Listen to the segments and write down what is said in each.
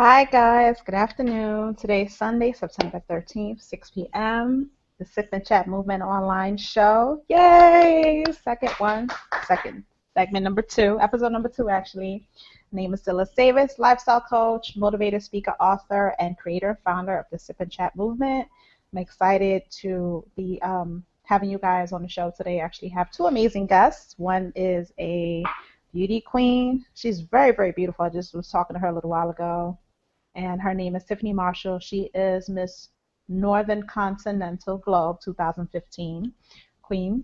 Hi guys, good afternoon. Today's Sunday, September 13th, 6 p.m. The Sip and Chat Movement online show. Yay! Second segment number two, episode number two actually. Name is Zilla Davis, lifestyle coach, motivator, speaker, author, and creator, founder of the Sip and Chat Movement. I'm excited to be having you guys on the show today. I actually have two amazing guests. One is a beauty queen. She's very, very beautiful. I just was talking to her a little while ago, and her name is Tiffany Marshall. She is Miss Northern Continental Globe 2015 Queen.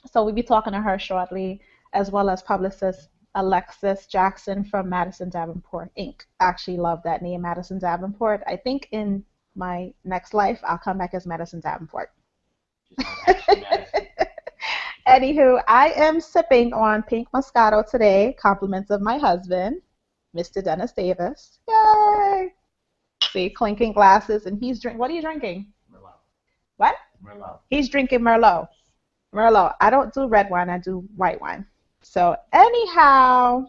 So we'll be talking to her shortly, as well as publicist Alexis Jackson from Madison Davenport Inc. I actually love that name, Madison Davenport. I think in my next life, I'll come back as Madison Davenport. Anywho, I am sipping on pink Moscato today, compliments of my husband, Mr. Dennis Davis. Yay! See, clinking glasses, and he's drinking. What are you drinking? Merlot. What? Merlot. He's drinking Merlot. Merlot. I don't do red wine. I do white wine. So anyhow,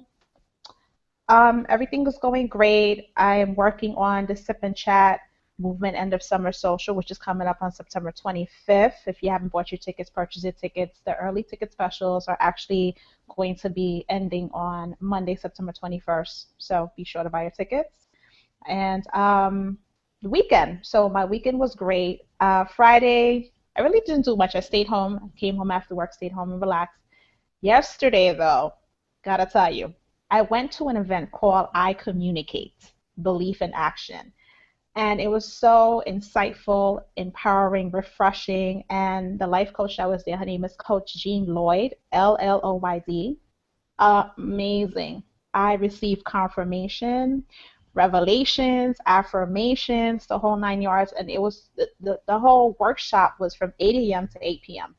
everything is going great. I am working on the Sip and Chat Movement End of Summer Social, which is coming up on September 25th. If you haven't bought your tickets, purchase your tickets. The early ticket specials are actually going to be ending on Monday, September 21st. So be sure to buy your tickets. And the weekend. So my weekend was great. Friday, I really didn't do much. I stayed home, came home after work, stayed home and relaxed. Yesterday, though, gotta tell you, I went to an event called I Communicate, Belief in Action. And it was so insightful, empowering, refreshing. And the life coach that was there, her name is Coach Jean Lloyd, Lloyd. Amazing. I received confirmation, revelations, affirmations, the whole 9 yards. And it was the whole workshop was from 8 a.m. to 8 p.m.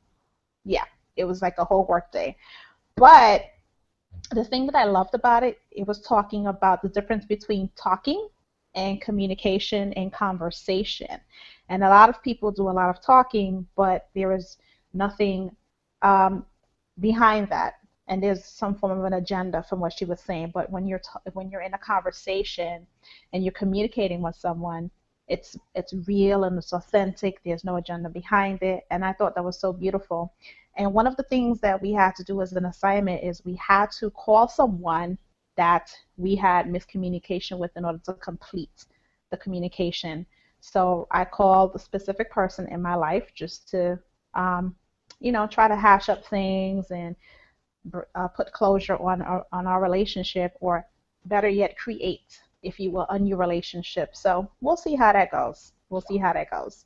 Yeah, it was like a whole work day. But the thing that I loved about it, it was talking about the difference between talking and communication and conversation. And a lot of people do a lot of talking, but there is nothing um, behind that. And there's some form of an agenda from what she was saying. But when you're in a conversation and you're communicating with someone, it's real and it's authentic. There's no agenda behind it. And I thought that was so beautiful. And one of the things that we had to do as an assignment is we had to call someone that we had miscommunication with in order to complete the communication. So I called a specific person in my life just to, try to hash up things and put closure on our relationship, or better yet, create, if you will, a new relationship. So we'll see how that goes. We'll see how that goes.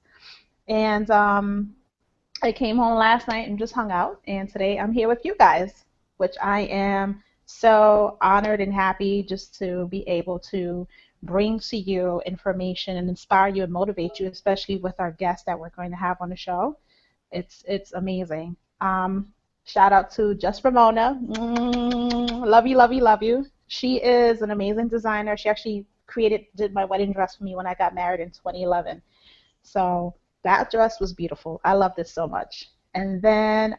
And I came home last night and just hung out, and today I'm here with you guys, which I am so honored and happy just to be able to bring to you information and inspire you and motivate you, especially with our guests that we're going to have on the show. It's amazing. Shout out to Just Ramona. Love you, love you, love you. She is an amazing designer. She actually did my wedding dress for me when I got married in 2011. So that dress was beautiful. I loved it so much. And then,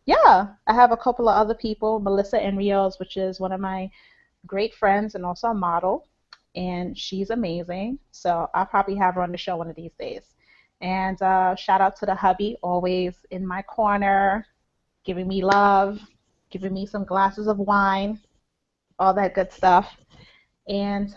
yeah, I have a couple of other people, Melissa Enrios, which is one of my great friends and also a model, and she's amazing. So I'll probably have her on the show one of these days. And shout out to the hubby, always in my corner, giving me love, giving me some glasses of wine, all that good stuff. And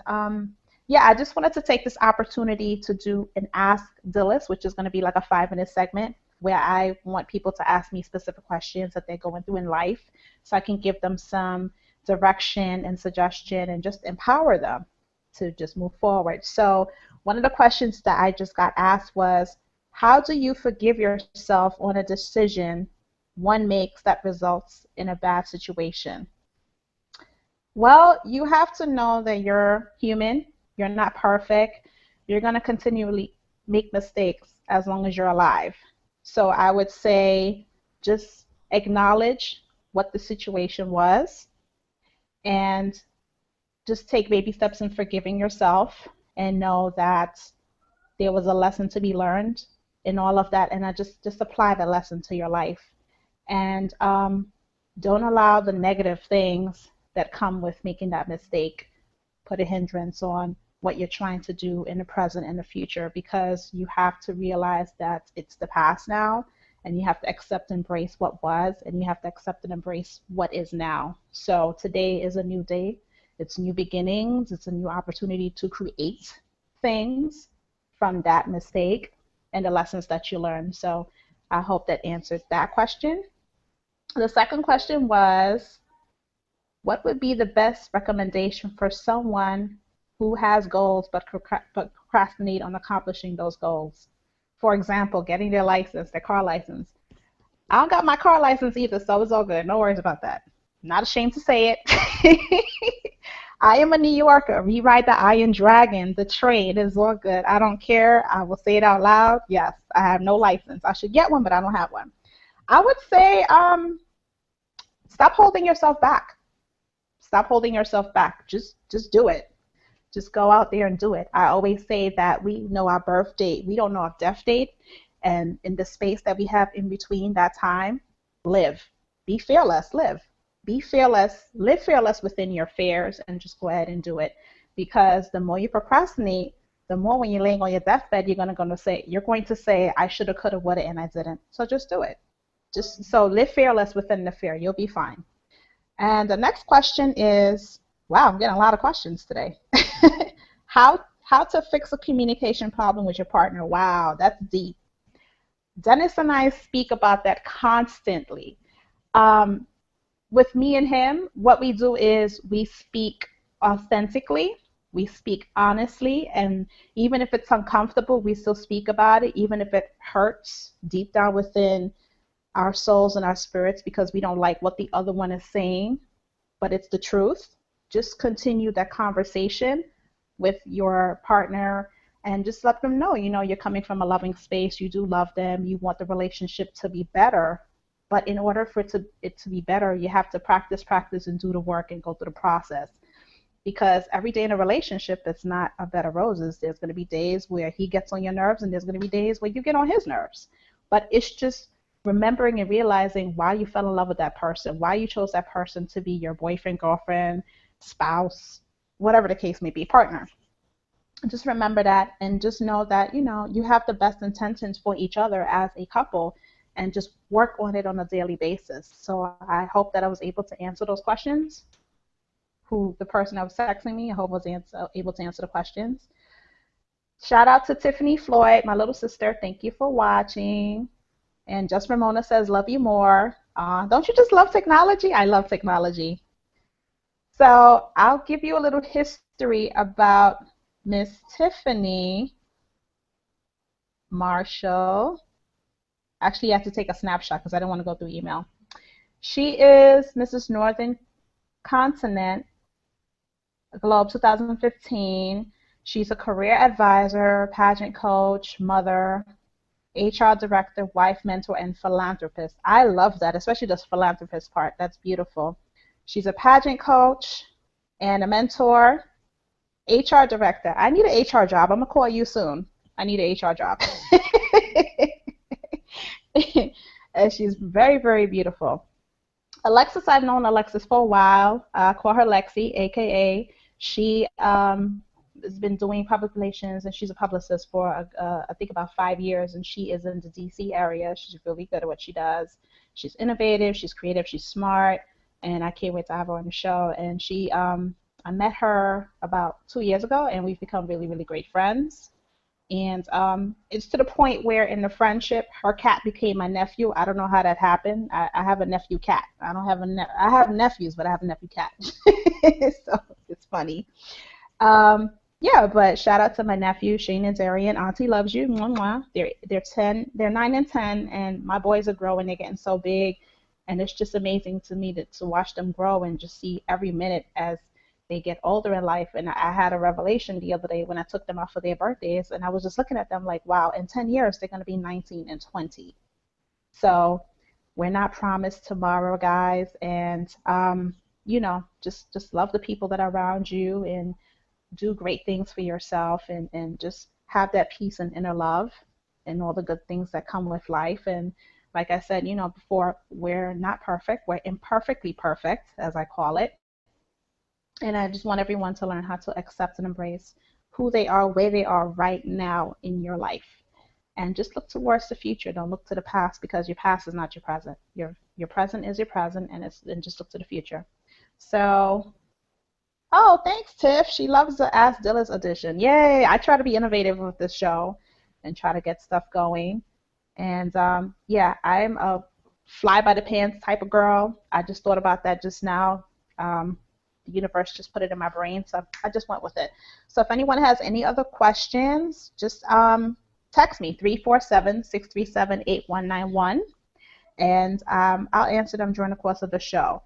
yeah, I just wanted to take this opportunity to do an Ask Dillis, which is going to be like a 5-minute segment where I want people to ask me specific questions that they're going through in life so I can give them some direction and suggestion and just empower them to just move forward. So one of the questions that I just got asked was, how do you forgive yourself on a decision one makes that results in a bad situation? Well, you have to know that you're human. You're not perfect. You're going to continually make mistakes as long as you're alive. So I would say just acknowledge what the situation was and just take baby steps in forgiving yourself and know that there was a lesson to be learned in all of that, and I just apply the lesson to your life. And don't allow the negative things that come with making that mistake put a hindrance on what you're trying to do in the present and the future, because you have to realize that it's the past now, and you have to accept and embrace what was, and you have to accept and embrace what is now. So today is a new day. It's new beginnings. It's a new opportunity to create things from that mistake and the lessons that you learn. So I hope that answered that question. The second question was, what would be the best recommendation for someone who has goals but procrastinate on accomplishing those goals? For example, getting their license, their car license. I don't got my car license either, so it's all good. No worries about that. Not ashamed to say it. I am a New Yorker. We ride the Iron Dragon, the train. It's all good. I don't care. I will say it out loud. Yes, I have no license. I should get one, but I don't have one. I would say stop holding yourself back. Stop holding yourself back. Just do it. Just go out there and do it. I always say that we know our birth date. We don't know our death date. And in the space that we have in between that time, live. Be fearless. Live. Be fearless. Live fearless within your fears, and just go ahead and do it. Because the more you procrastinate, the more when you're laying on your deathbed, you're going to say, I shoulda, coulda, woulda, and I didn't. So just do it. Just so live fearless within the fear. You'll be fine. And the next question is, wow, I'm getting a lot of questions today. How to fix a communication problem with your partner? Wow, that's deep. Dennis and I speak about that constantly. With me and him, what we do is we speak authentically, we speak honestly, and even if it's uncomfortable, we still speak about it, even if it hurts deep down within our souls and our spirits, because we don't like what the other one is saying, but it's the truth. Just continue that conversation with your partner and just let them know, you're coming from a loving space. You do love them. You want the relationship to be better. But in order for it to be better, you have to practice, and do the work and go through the process. Because every day in a relationship, it's not a bed of roses. There's going to be days where he gets on your nerves, and there's going to be days where you get on his nerves. But it's just remembering and realizing why you fell in love with that person, why you chose that person to be your boyfriend, girlfriend, spouse, whatever the case may be, partner. Just remember that, and just know that, you have the best intentions for each other as a couple, and just work on it on a daily basis. So I hope that I was able to answer those questions. The person that was texting me, I hope I was able to answer the questions. Shout out to Tiffany Floyd, my little sister. Thank you for watching. And Just Ramona says, love you more. Don't you just love technology? I love technology. So I'll give you a little history about Miss Tiffany Marshall. Actually, I have to take a snapshot because I don't want to go through email. She is Mrs. Northern Continent Globe 2015. She's a career advisor, pageant coach, mother, HR director, wife, mentor, and philanthropist. I love that, especially this philanthropist part. That's beautiful. She's a pageant coach and a mentor, HR director. I need an HR job. I'm going to call you soon. I need an HR job. And she's very, very beautiful. Alexis, I've known Alexis for a while. I call her Lexi, a.k.a. She has been doing public relations, and she's a publicist for, I think, about 5 years, and she is in the D.C. area. She's really good at what she does. She's innovative, she's creative, she's smart, and I can't wait to have her on the show. And I met her about 2 years ago, and we've become really, really great friends. And it's to the point where in the friendship, her cat became my nephew. I don't know how that happened. I have a nephew cat. I have nephews, but I have a nephew cat. So it's funny. Yeah, but shout out to my nephew, Shane and Darian. Auntie loves you. Mwah, mwah. They're 9 and 10, and my boys are growing. They're getting so big, and it's just amazing to me to watch them grow and just see every minute as they get older in life. And I had a revelation the other day when I took them out for their birthdays, and I was just looking at them like, wow, in 10 years, they're going to be 19 and 20. So we're not promised tomorrow, guys. And, just love the people that are around you, and do great things for yourself, and just have that peace and inner love and all the good things that come with life. And like I said, before, we're not perfect. We're imperfectly perfect, as I call it. And I just want everyone to learn how to accept and embrace who they are, where they are right now in your life. And just look towards the future. Don't look to the past, because your past is not your present. Your present is your present, and just look to the future. So, oh, thanks, Tiff. She loves the Ask Dillard's edition. Yay! I try to be innovative with this show and try to get stuff going. And yeah, I'm a fly by the pants type of girl. I just thought about that just now. The universe just put it in my brain, so I just went with it. So if anyone has any other questions, just text me 347-637-8191, and I'll answer them during the course of the show.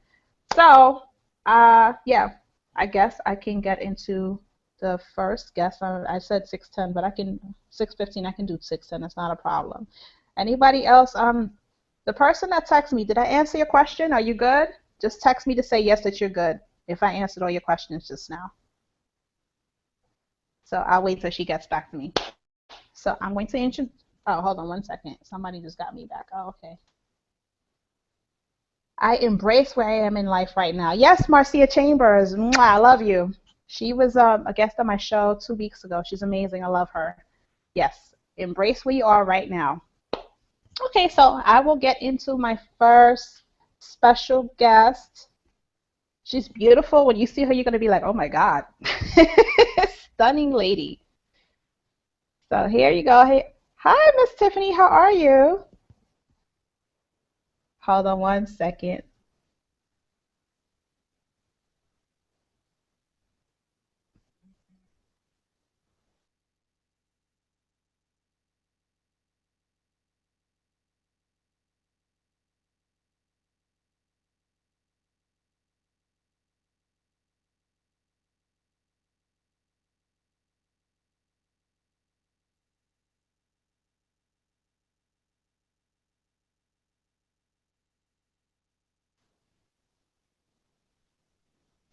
So yeah, I guess I can get into the first guest. I said 6:10, but I can 6:15. I can do 6:10. It's not a problem. Anybody else? The person that texted me, did I answer your question? Are you good? Just text me to say yes that you're good if I answered all your questions just now. So I'll wait till she gets back to me. So I'm going to introduce. Oh, hold on one second. Somebody just got me back. Oh, okay. I embrace where I am in life right now. Yes, Marcia Chambers. Mwah, I love you. She was a guest on my show 2 weeks ago. She's amazing. I love her. Yes, embrace where you are right now. Okay, so I will get into my first special guest. She's beautiful. When you see her, you're going to be like, oh my God. Stunning lady. So here you go. Hey, hi, Miss Tiffany. How are you? Hold on one second.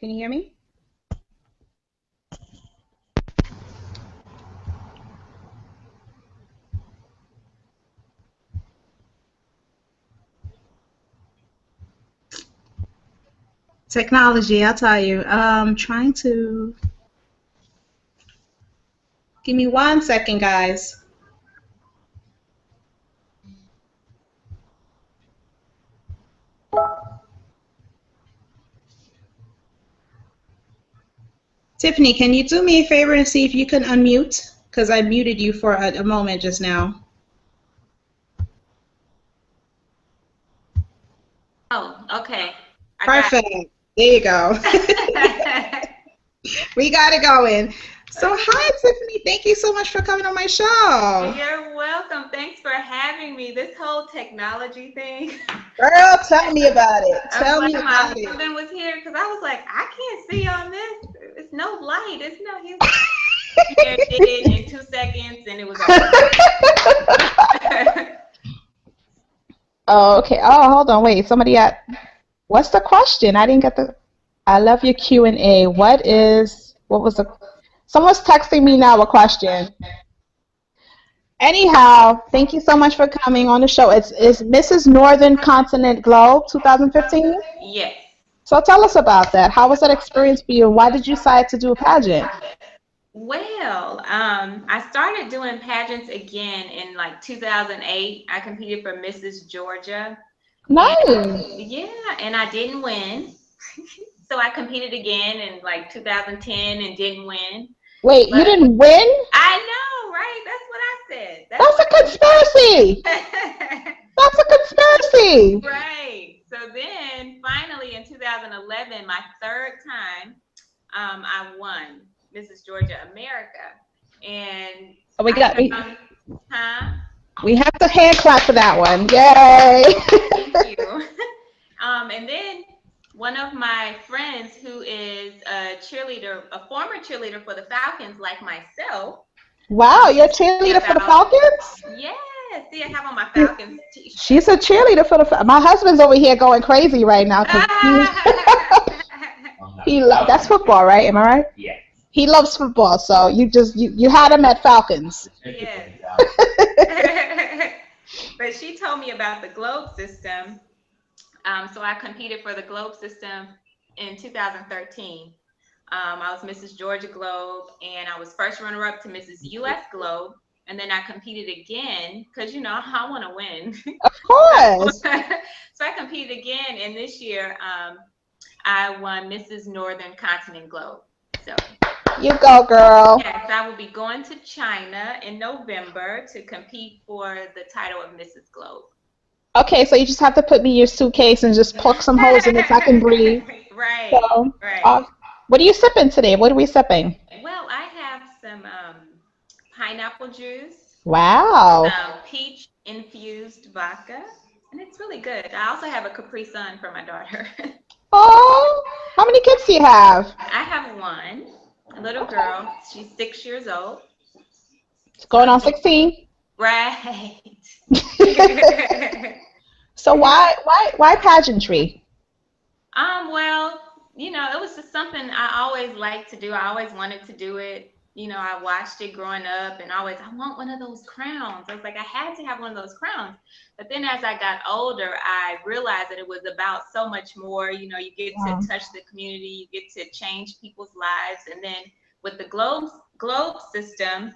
Can you hear me? Technology, I'll tell you. Trying to give me 1 second, guys. Tiffany, can you do me a favor and see if you can unmute? Because I muted you for a moment just now. Oh, okay. Perfect. There you go. We got it going. So hi, Tiffany. Thank you so much for coming on my show. You're welcome. Thanks for having me. This whole technology thing. Girl, tell me about it. Tell me about my it. husband was here because I was like, I can't see on this. It's no light. It's no. He did it in 2 seconds and it was over. Oh, okay. Oh, hold on. Wait. Somebody at. What's the question? I didn't get the. I love your Q&A. What was the. Someone's texting me now a question. Anyhow, thank you so much for coming on the show. It's Mrs. Northern Continent Globe 2015? Yes. So tell us about that. How was that experience for you? Why did you decide to do a pageant? Well, I started doing pageants again in like 2008. I competed for Mrs. Georgia. Nice. Yeah, and I didn't win. So I competed again in like 2010 and didn't win. Wait, you didn't win? I know, right? That's what I said. That's a conspiracy. That's a conspiracy. Right. So then finally in 2011, my third time, I won Mrs. Georgia America. And we got we have to hand clap for that one. Yay. Thank you. And then one of my friends who is a cheerleader, a former cheerleader for the Falcons like myself. Wow, you're a cheerleader for the Falcons? Yes. See, I have on my Falcons t-shirt. She's a cheerleader for the My husband's over here going crazy right now. That's football, right? Am I right? Yeah. He loves football, so you had him at Falcons. Yes. But she told me about the Globe system. So I competed for the Globe system in 2013. I was Mrs. Georgia Globe, and I was first runner-up to Mrs. U.S. Globe. And then I competed again because I want to win. Of so, course. so I competed again, and this year I won Mrs. Northern Continent Globe. So You go, girl. yes, I will be going to China in November to compete for the title of Mrs. Globe. Okay, so you just have to put me in your suitcase and just poke some holes in it so I can breathe. Right, So, right. uh, what are you sipping today? What are we sipping? Well, I have some pineapple juice, Wow. peach infused vodka, and it's really good. I also have a Capri Sun for my daughter. Oh, how many kids do you have? I have one, a little Okay. girl. She's 6 years old. It's So going on 16. right. So why pageantry? Well, it was just something I always liked to do. I always wanted to do it. I watched it growing up and always, I want one of those crowns. I was like, I had to have one of those crowns. But then as I got older, I realized that it was about so much more. You get to Wow. touch the community, you get to change people's lives. And then with the globe system,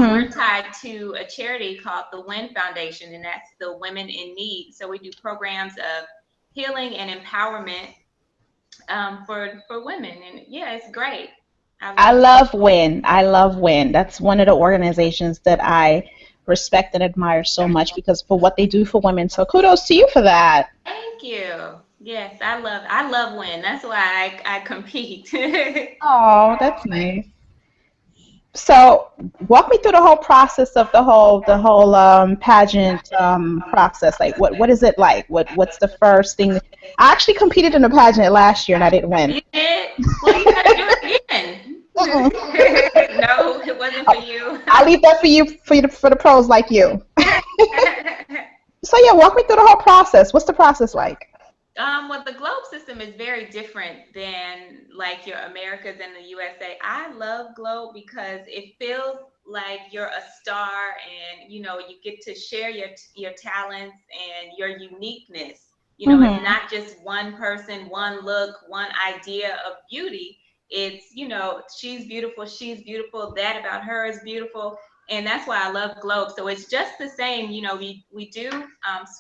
we're Hmm. tied to a charity called the WIN Foundation, and that's the Women in Need. So we do programs of healing and empowerment for women, and yeah, it's great. I I love it. love WIN. I love WIN. That's one of the organizations that I respect and admire so much because for what they do for women. So kudos to you for that. Thank you. Yes, I love win. That's why I compete. Oh, that's nice. So walk me through the whole process of the whole pageant process. Like what is it like? What's the first thing? I actually competed in a pageant last year and I didn't win. You did? Well, you got to do it again. Mm-mm. No, it wasn't for I'll, you. I'll leave that for you for the pros like you. So yeah, walk me through the whole process. What's the process like? Well, the globe system is very different than like your Americas and the USA. I love globe because it feels like you're a star, and you get to share your talents and your uniqueness. It's Hmm. not just one person, one look, one idea of beauty. It's she's beautiful. That about her is beautiful, and that's why I love globe. So it's just the same. We do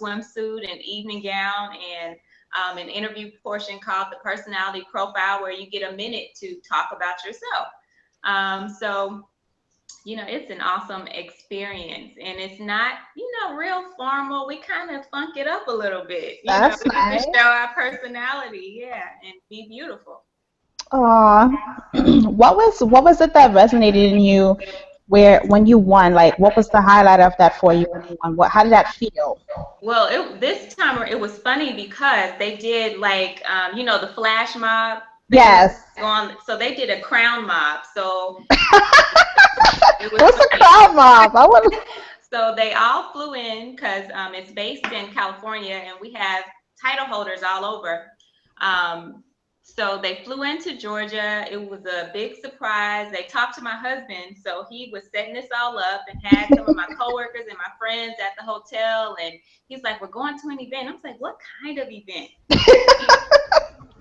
swimsuit and evening gown and an interview portion called the personality profile, where you get a minute to talk about yourself. So, it's an awesome experience, and it's not, real formal. We kind of funk it up a little bit. That's We get to nice. show our personality, yeah, and be beautiful. Aw. What was it that resonated in you where when you won? Like what was the highlight of that for you when you won? How did that feel? Well, this time it was funny because they did like, the flash mob thing Yes. on. So they did a crown mob. So it was What's a funny. crowd mob? I want. So they all flew in because it's based in California, and we have title holders all over. Um, so they flew into Georgia. It was a big surprise. They talked to my husband, so he was setting this all up and had some of my coworkers and my friends at the hotel. And he's like, "We're going to an event." I was like, "What kind of event?"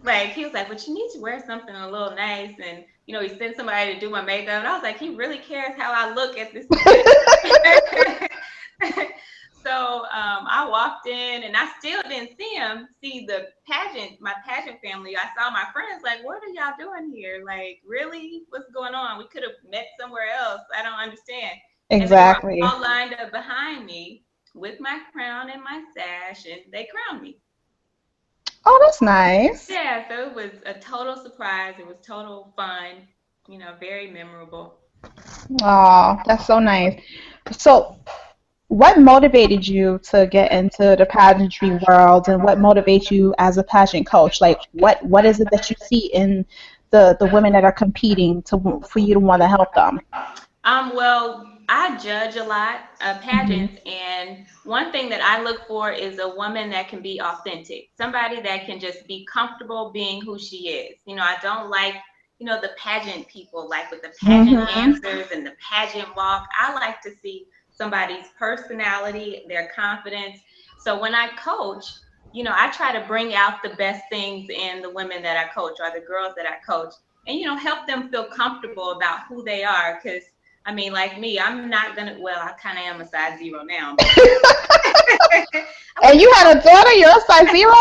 Like he was like, "But you need to wear something a little nice," and he sent somebody to do my makeup. And I was like, "He really cares how I look at this event." So I walked in, and I still didn't see the pageant, my pageant family. I saw my friends like, "What are y'all doing here? Like, really? What's going on? We could have met somewhere else. I don't understand." And they were Exactly. all lined up behind me with my crown and my sash, and they crowned me. Oh, that's nice. Yeah, so it was a total surprise. It was total fun, very memorable. Oh, that's so nice. So, what motivated you to get into the pageantry world, and what motivates you as a pageant coach? Like, what is it that you see in the women that are competing for you to want to help them? Well, I judge a lot of Hmm. pageants, and one thing that I look for is a woman that can be authentic, somebody that can just be comfortable being who she is. I don't like, the pageant people, like with the pageant Hmm. answers and the pageant walk. I like to see somebody's personality, their confidence. So when I coach, I try to bring out the best things in the women that I coach or the girls that I coach. and help them feel comfortable about who they are. Because I mean, like me, I'm not gonna. Well, I kind of am a size 0 now, but I And wouldn't you say had a daughter, you're a size 0?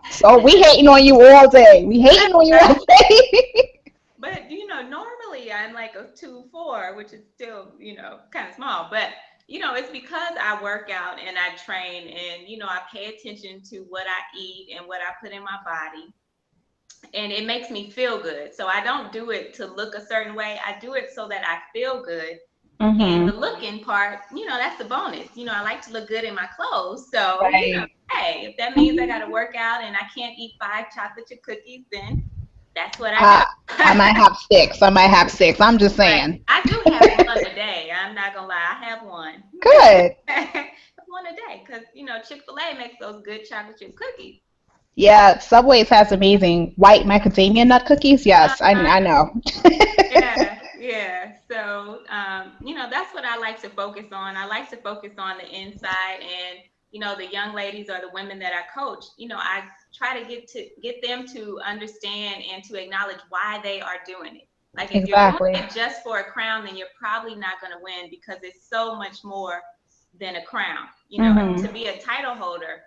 So we hating on you all day. We hating on you all I'm. day. But normally I'm like a 2'4", which is still kind of small. But it's because I work out and I train, and I pay attention to what I eat and what I put in my body, and it makes me feel good. So I don't do it to look a certain way. I do it so that I feel good. And the Hmm. looking part, that's the bonus. I like to look good in my clothes. So, Right. hey, if that means I got to work out and I can't eat 5 chocolate chip cookies, then that's what I do. I I might have 6. I might have 6. I'm just Right. saying. I do have one a day. I'm not gonna lie. I have one. Good. One a day, because Chick-fil-A makes those good chocolate chip cookies. Yeah, Subway's has amazing white macadamia nut cookies. Yes, Uh-huh. I know. Yeah, yeah. So, that's what I like to focus on. I like to focus on the inside, and the young ladies or the women that I coach. I try to get them to understand and to acknowledge why they are doing it. Like, if you're doing Exactly. it just for a crown, then you're probably not going to win, because it's so much more than a crown. To Hmm. be a title holder,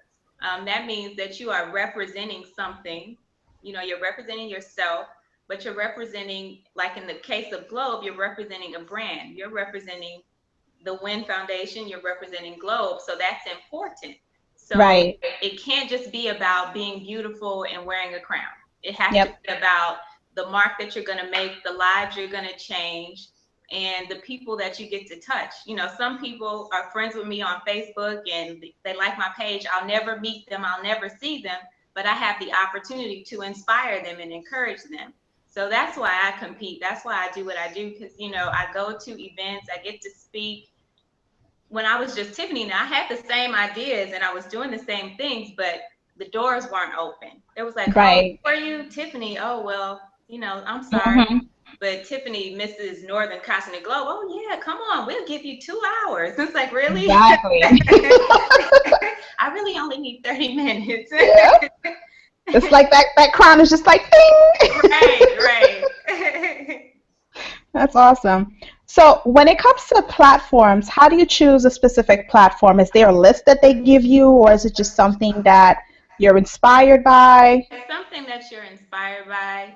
that means that you are representing something. You're representing yourself, but you're representing, like in the case of Globe, you're representing a brand. You're representing the Win Foundation, you're representing Globe. So that's important. So Right. it can't just be about being beautiful and wearing a crown. It has to Yep. be about the mark that you're going to make, the lives you're going to change, and the people that you get to touch. Some people are friends with me on Facebook and they like my page. I'll never meet them, I'll never see them, but I have the opportunity to inspire them and encourage them. So that's why I compete. That's why I do what I do, because I go to events, I get to speak. When I was just Tiffany, now I had the same ideas and I was doing the same things, but the doors weren't open. It was like, oh, Right. who are you, Tiffany? Oh, well, I'm sorry, Hmm. but Tiffany, Mrs. Northern Cosmic Globe. Oh yeah, come on, we'll give you 2 hours. It's like, really? Exactly. I really only need 30 minutes. Yeah. It's like that crown is just like ding. Right, right. That's awesome. So when it comes to platforms, how do you choose a specific platform? Is there a list that they give you, or is it just something that you're inspired by? It's something that you're inspired by.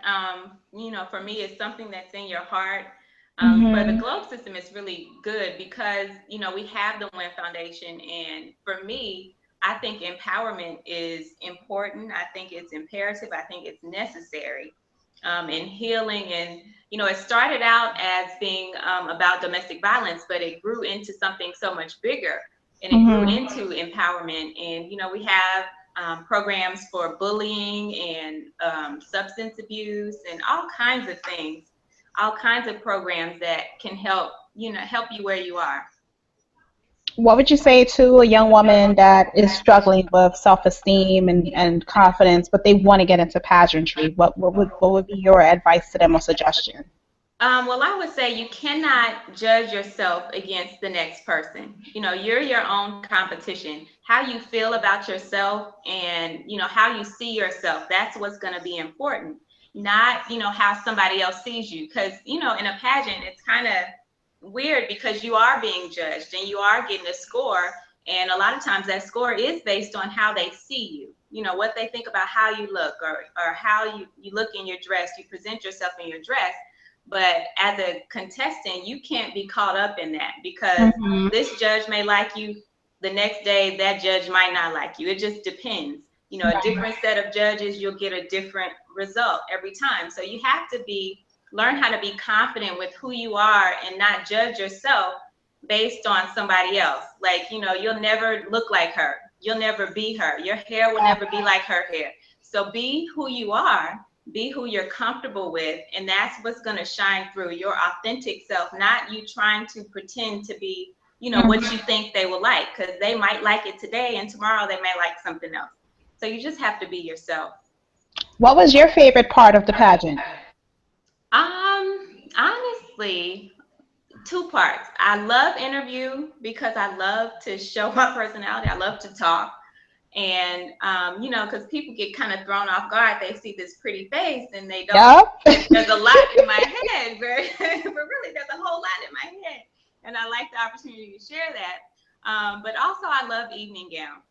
For me, it's something that's in your heart. For the Hmm. Globe system, it's really good because, we have the Win Foundation. And for me, I think empowerment is important. I think it's imperative. I think it's necessary, in healing. And, it started out as being about domestic violence, but it grew into something so much bigger, and it grew Hmm. into empowerment. And, we have programs for bullying and substance abuse and all kinds of things, all kinds of programs that can help you where you are. What would you say to a young woman that is struggling with self-esteem and confidence, but they want to get into pageantry? What would be your advice to them or suggestion? Well, I would say you cannot judge yourself against the next person. You're your own competition. How you feel about yourself and, how you see yourself, that's what's going to be important. Not, how somebody else sees you. Because, in a pageant, it's kind of weird because you are being judged and you are getting a score. And a lot of times that score is based on how they see you, what they think about how you look, or how you look in your dress, you present yourself in your dress. But as a contestant, you can't be caught up in that, because Hmm. this judge may like you. The next day, that judge might not like you. It just depends. A Right. different set of judges, you'll get a different result every time. So you have to learn how to be confident with who you are and not judge yourself based on somebody else. Like, you'll never look like her. You'll never be her. Your hair will never be like her hair. So be who you are, be who you're comfortable with, and that's what's going to shine through, your authentic self, not you trying to pretend to be, what Mhm. you think they will like, because they might like it today and tomorrow they may like something else. So you just have to be yourself. What was your favorite part of the pageant? Honestly, two parts. I love interview because I love to show my personality. I love to talk. And, you know, because people get kind of thrown off guard. They see this pretty face and they don't Yep. think that there's a lot in my head, but really there's a whole lot in my head. And I like the opportunity to share that. But also I love evening gowns.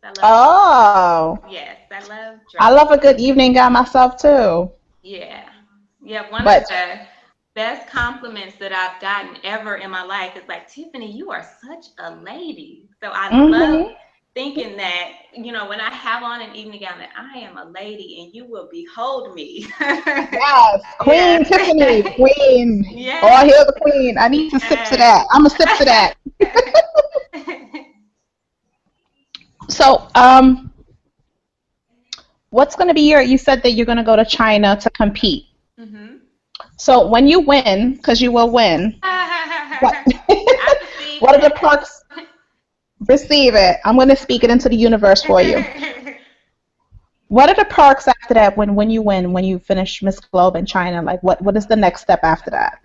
I love, Oh, yes, I love I dress. love a good evening gown myself too. Yeah. Yeah, one of But the best compliments that I've gotten ever in my life is like, Tiffany, you are such a lady. So I love hmm thinking that, you know, when I have on an evening gown, that I am a lady and you will behold me. yes, Yeah. Queen Tiffany, Queen. Oh, I Yes. hear the Queen. I need to sip to Yes. that. I'm gonna sip to that. So, what's gonna be your? You said that you're gonna go to China to compete. Hmm. So when you win, because you will win, what? I received What are the perks? Receive it. I'm gonna speak it into the universe for you. that. What are the perks after that when you win, when you finish Miss Globe in China? Like what is the next step after that?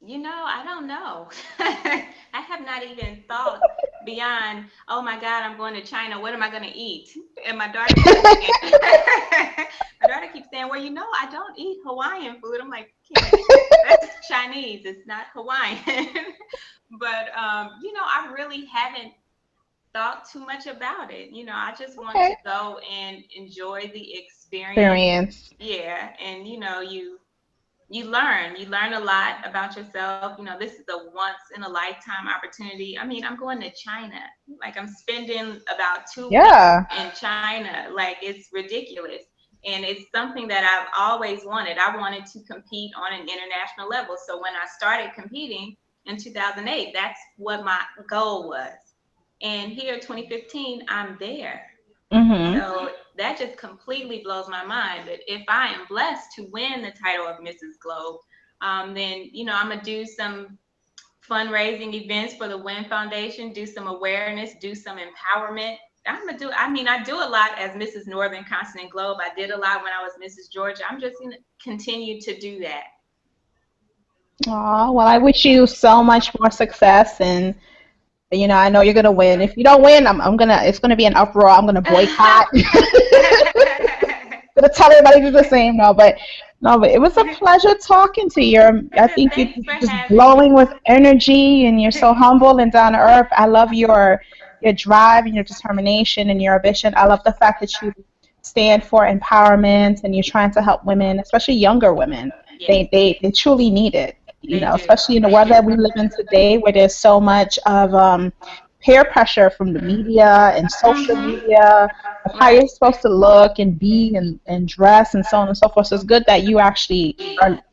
You know, I don't know. I have not even thought beyond, oh my God, I'm going to China. What am I going to eat? And my daughter keeps saying, my daughter keeps saying, well, you know, I don't eat Hawaiian food. I'm like, kid, that's Chinese. It's not Hawaiian. But, you know, I really haven't thought too much about it. You know, I just want to Okay. go and enjoy the experience. Experience. Yeah. And, you know, you learn a lot about yourself. You know, this is a once in a lifetime opportunity. I mean, I'm going to China. Like, I'm spending about 2 weeks Yeah. in China. Like, it's ridiculous. And it's something that I've always wanted. I wanted to compete on an international level. So when I started competing in 2008, that's what my goal was. And here, 2015, I'm there. Mhm. So that just completely blows my mind. But if I am blessed to win the title of Mrs. Globe, then, you know, I'm gonna do some fundraising events for the Win Foundation, do some awareness, do some empowerment. I'm gonna do. I mean, I do a lot as Mrs. Northern Continent Globe. I did a lot when I was Mrs. Georgia. I'm just gonna continue to do that. Aw, well, I wish you so much more success, and I know you're gonna win. If you don't win, I'm gonna. It's gonna be an uproar. I'm gonna boycott. Gonna tell everybody to do the same. No, but no, but it was a pleasure talking to you. I think you're Thanks for just having me. glowing with energy, and you're so humble and down to earth. I love your drive and your determination and your ambition. I love the fact that you stand for empowerment and you're trying to help women, especially younger women. Yes, They truly need it. they do. Especially in the They world do. that we live in today, where there's so much of peer pressure from the media and social Hmm. media of how Right. you're supposed to look and be and dress and so on and so forth. So it's good that you actually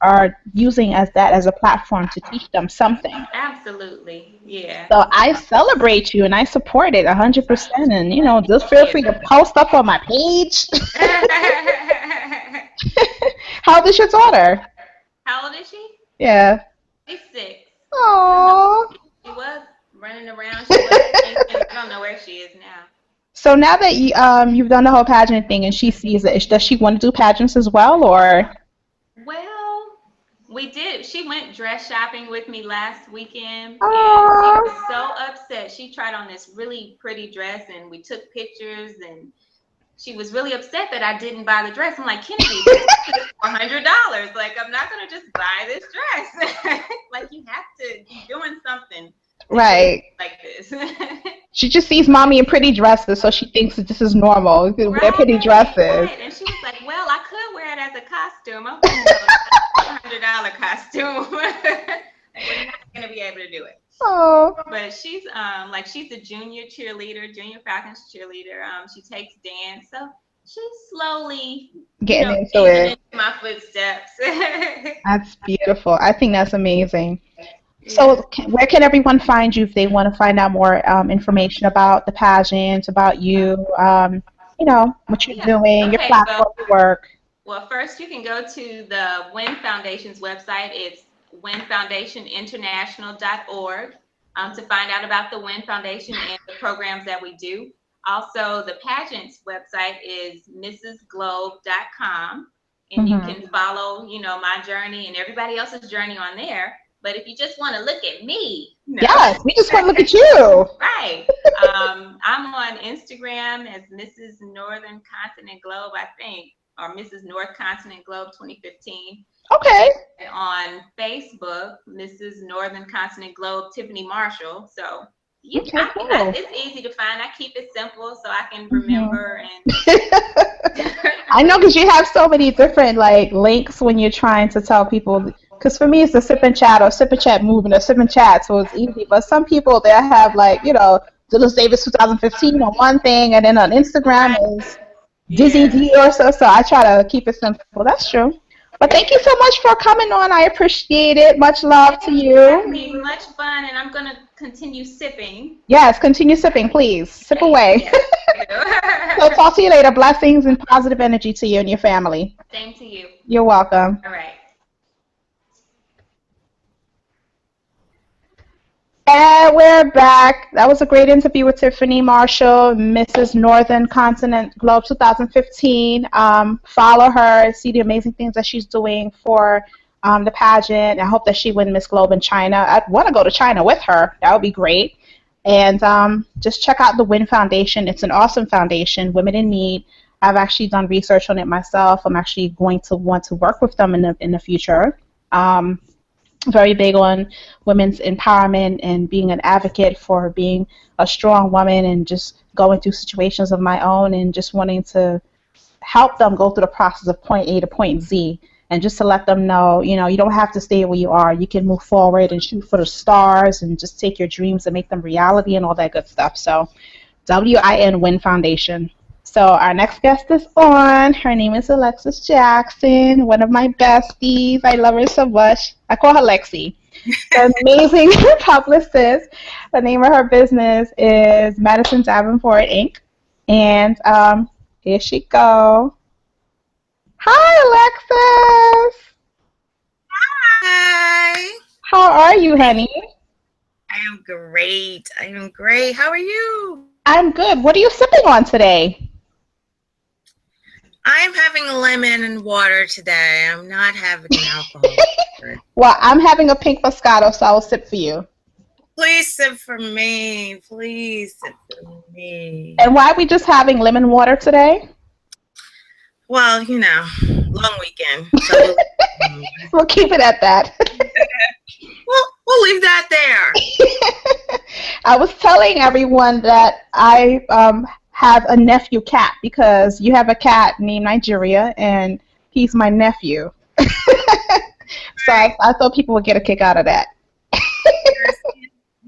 are using as that as a platform to teach them something. Absolutely. Yeah. So I celebrate you and I support it 100%. And just Thank feel you. free to post up on my page. How old is your daughter? How old is she? Yeah. She's 6. I don't know. Aww. She was running around. She was thinking. I don't know where she is now. So now that you've done the whole pageant thing and she sees it, does she want to do pageants as well, or? Well, we did. She went dress shopping with me last weekend, and she Aww. was so upset. She tried on this really pretty dress, and we took pictures, and she was really upset that I didn't buy the dress. I'm like, Kennedy, this dress is $400. Like, I'm not gonna just buy this dress. Like, you have to be doing something to get Right. like this. She just sees mommy in pretty dresses, so she thinks that this is normal. They're pretty Right, dresses. right. And she was like, well, I could wear it as a costume. I'm like, no, not a $400 costume. Like, we're not gonna be able to do it. Oh, But she's a junior cheerleader, Junior Falcons cheerleader. She takes dance. So she's slowly, getting into easing it. into my footsteps. That's beautiful. I think that's amazing. Yeah. So, where can everyone find you if they want to find out more information about the pageant, about you, what you're Yeah. doing, your Okay. platform, your work? Well, first you can go to the WIN Foundation's website. It's winfoundationinternational.org, to find out about the WIN Foundation and the programs that we do. Also, the pageant's website is mrsglobe.com, and you Hmm. can follow, my journey and everybody else's journey on there. But if you just want to look at me, Yes, we just want to look at you. right. I'm on Instagram as Mrs. Northern Continent Globe, I think, or Mrs. North Continent Globe 2015. Okay. And on Facebook, Mrs. Northern Continent Globe Tiffany Marshall. So yeah, Okay, cool. it's easy to find. I keep it simple so I can Mhm. remember and. I know, because you have so many different like links when you're trying to tell people. Because for me, it's the sip and chat or sip and chat movement or sip and chat, so it's easy. But some people they have like Dillis Davis 2015 on one thing, and then on Instagram is Dizzy Yeah. D or so. So I try to keep it simple. That's true. But thank you so much for coming on. I appreciate it. Much love to you. Having much fun, and I'm gonna continue sipping. Yes, continue sipping, please. Sip away. So talk to you later. Blessings and positive energy to you and your family. Same to you. You're welcome. All right. And we're back. That was a great interview with Tiffany Marshall, Mrs. Northern Continent Globe 2015. Follow her, see the amazing things that she's doing for the pageant. I hope that she win Miss Globe in China. I want to go to China with her. That would be great. And just check out the WIN Foundation. It's an awesome foundation, Women in Need. I've actually done research on it myself. I'm actually going to want to work with them in the future. Very big on women's empowerment and being an advocate for being a strong woman and just going through situations of my own and just wanting to help them go through the process of point A to point Z, and just to let them know, you don't have to stay where you are. You can move forward and shoot for the stars and just take your dreams and make them reality and all that good stuff. So WIN WIN Foundation. So our next guest is on. Her name is Alexis Jackson, one of my besties. I love her so much. I call her Lexi. An amazing publicist. The name of her business is Madison Davenport Inc. And here she go. Hi, Alexis. Hi. How are you, honey? I am great. How are you? I'm good. What are you sipping on today? I'm having lemon and water today. I'm not having an alcohol. Well, I'm having a pink Moscato, so I will sip for you. Please sip for me. Please sip for me. And why are we just having lemon water today? Well, long weekend. So We'll keep it at that. we'll leave that there. I was telling everyone that I have a nephew cat, because you have a cat named Nigeria, and he's my nephew. So I thought people would get a kick out of that.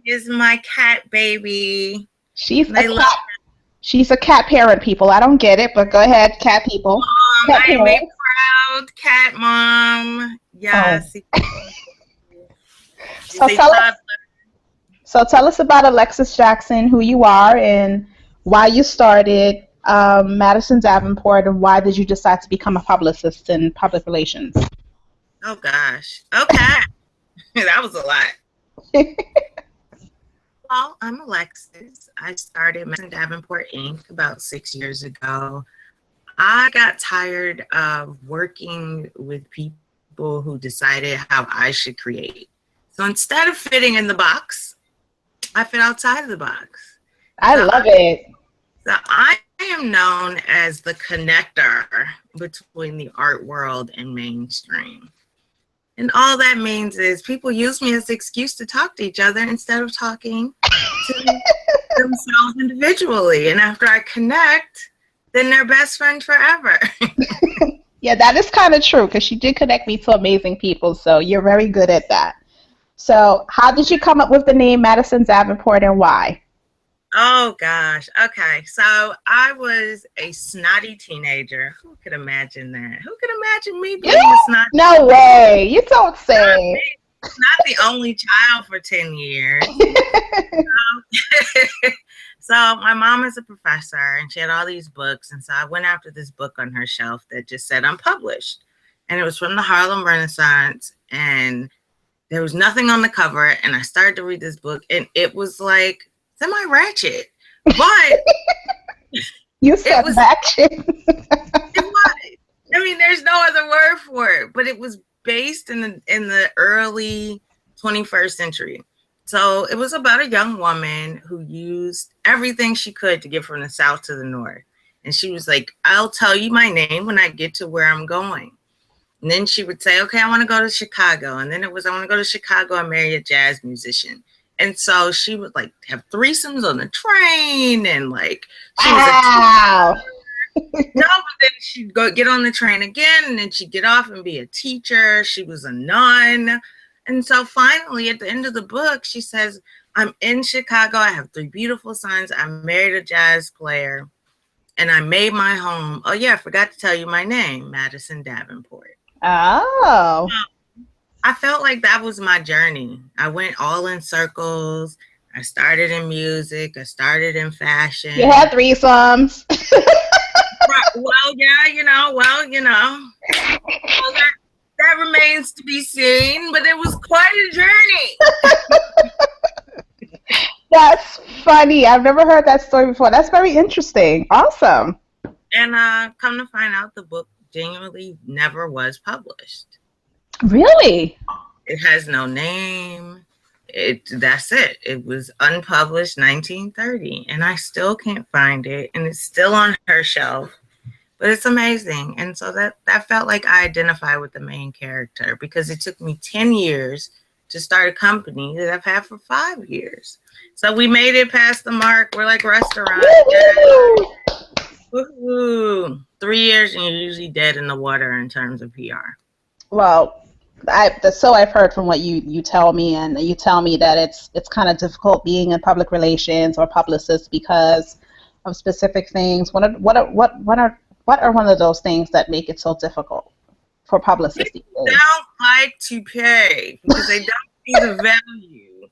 Is my cat baby. She's a cat parent, people. I don't get it, but go ahead, cat people. Cat I am a proud cat mom. Yes. Oh. So tell us about Alexis Jackson, who you are, and why you started Madison Davenport, and why did you decide to become a publicist in public relations? Oh, gosh. Okay. That was a lot. Well, I'm Alexis. I started Madison Davenport Inc. about 6 years ago. I got tired of working with people who decided how I should create. So instead of fitting in the box, I fit outside of the box. I love it. So I am known as the connector between the art world and mainstream. And all that means is people use me as an excuse to talk to each other instead of talking to themselves individually. And after I connect, then they're best friends forever. Yeah, that is kind of true, because she did connect me to amazing people, so you're very good at that. So how did you come up with the name Madison Davenport, and why? Oh, gosh. Okay. So I was a snotty teenager. Who could imagine that? Who could imagine me being a snotty No way. You don't say. Not the only child for 10 years. So my mom is a professor, and she had all these books. And so I went after this book on her shelf that just said unpublished. And it was from the Harlem Renaissance. And there was nothing on the cover. And I started to read this book, and it was like semi-ratchet. But You said ratchet. It was. I mean, there's no other word for it. But it was based in the early 21st century. So it was about a young woman who used everything she could to get from the South to the North. And she was like, I'll tell you my name when I get to where I'm going. And then she would say, okay, I want to go to Chicago. And then it was, I want to go to Chicago and marry a jazz musician. And so she would like have threesomes on the train and like, she was Wow. no, but then she'd go get on the train again and then she'd get off and be a teacher. She was a nun. And so finally at the end of the book, she says, I'm in Chicago. I have 3 beautiful sons. I married a jazz player and I made my home. Oh yeah, I forgot to tell you my name, Madison Davenport. Oh. I felt like that was my journey. I went all in circles. I started in music. I started in fashion. You had threesomes. Well, yeah, well, that remains to be seen, but it was quite a journey. That's funny. I've never heard that story before. That's very interesting. Awesome. And come to find out, the book genuinely never was published. Really? It has no name. That's it. It was unpublished 1930, and I still can't find it, and it's still on her shelf. But it's amazing. And so that felt like I identify with the main character, because it took me 10 years to start a company that I've had for 5 years. So we made it past the mark. We're like restaurants. Woo-hoo. 3 years and you're usually dead in the water in terms of PR. Well, so I've heard from what you tell me, and you tell me that it's kind of difficult being in public relations or publicist because of specific things. What are one of those things that make it so difficult for publicists? They don't like to pay because they don't see the value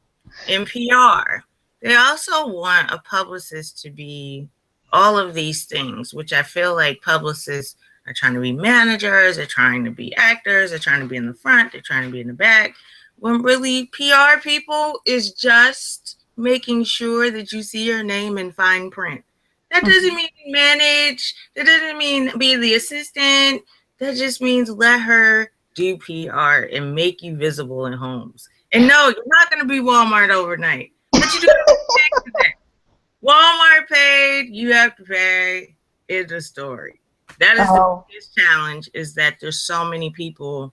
in PR. They also want a publicist to be all of these things, which I feel like publicists are trying to be managers, they're trying to be actors, they're trying to be in the front, they're trying to be in the back, when really PR people is just making sure that you see your name in fine print. That doesn't mean manage, that doesn't mean be the assistant, that just means let her do PR and make you visible in homes. And no, you're not going to be Walmart overnight, but you do have to pay for that. Walmart paid, you have to pay. It's a story. That is the biggest challenge, is that there's so many people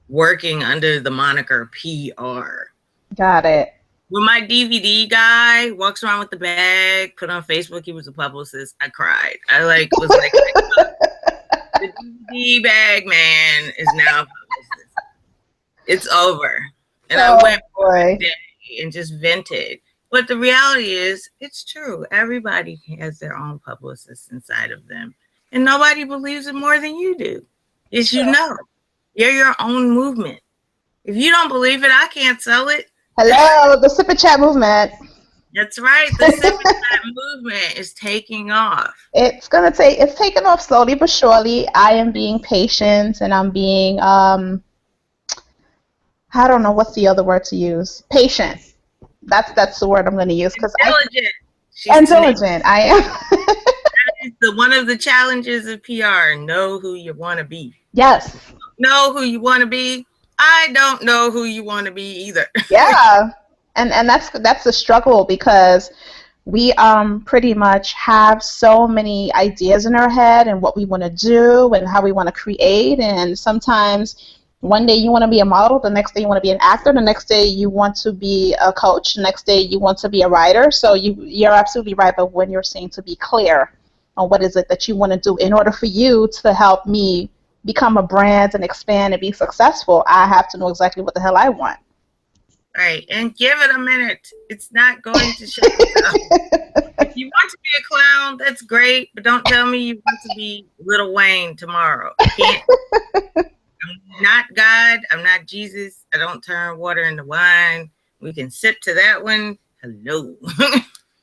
working under the moniker PR. Got it. When my DVD guy walks around with the bag, put on Facebook, he was a publicist, I cried. I was like, the DVD bag man is now a publicist. It's over. And I went for a day and just vented. But the reality is, it's true. Everybody has their own publicist inside of them. And nobody believes it more than you do. It's You're your own movement. If you don't believe it, I can't sell it. Hello, the Sip and Chat movement. That's right. The Sip and Chat movement is taking off. It's taking off slowly but surely. I am being patient, and I'm being I don't know what's the other word to use. Patient. That's the word I'm going to use, because intelligent. I am. That is one of the challenges of PR. Know who you want to be. Yes. Know who you want to be. I don't know who you want to be either. Yeah, and that's the struggle, because we pretty much have so many ideas in our head and what we want to do and how we want to create, and sometimes one day you want to be a model, the next day you want to be an actor, the next day you want to be a coach, the next day you want to be a writer. So you're absolutely right, but when you're saying to be clear on what is it that you want to do in order for you to help me become a brand and expand and be successful, I have to know exactly what the hell I want. Right, and give it a minute. It's not going to show itself. If you want to be a clown, that's great, but don't tell me you want to be Lil Wayne tomorrow. I can't. I'm not God. I'm not Jesus. I don't turn water into wine. We can sip to that one. Hello.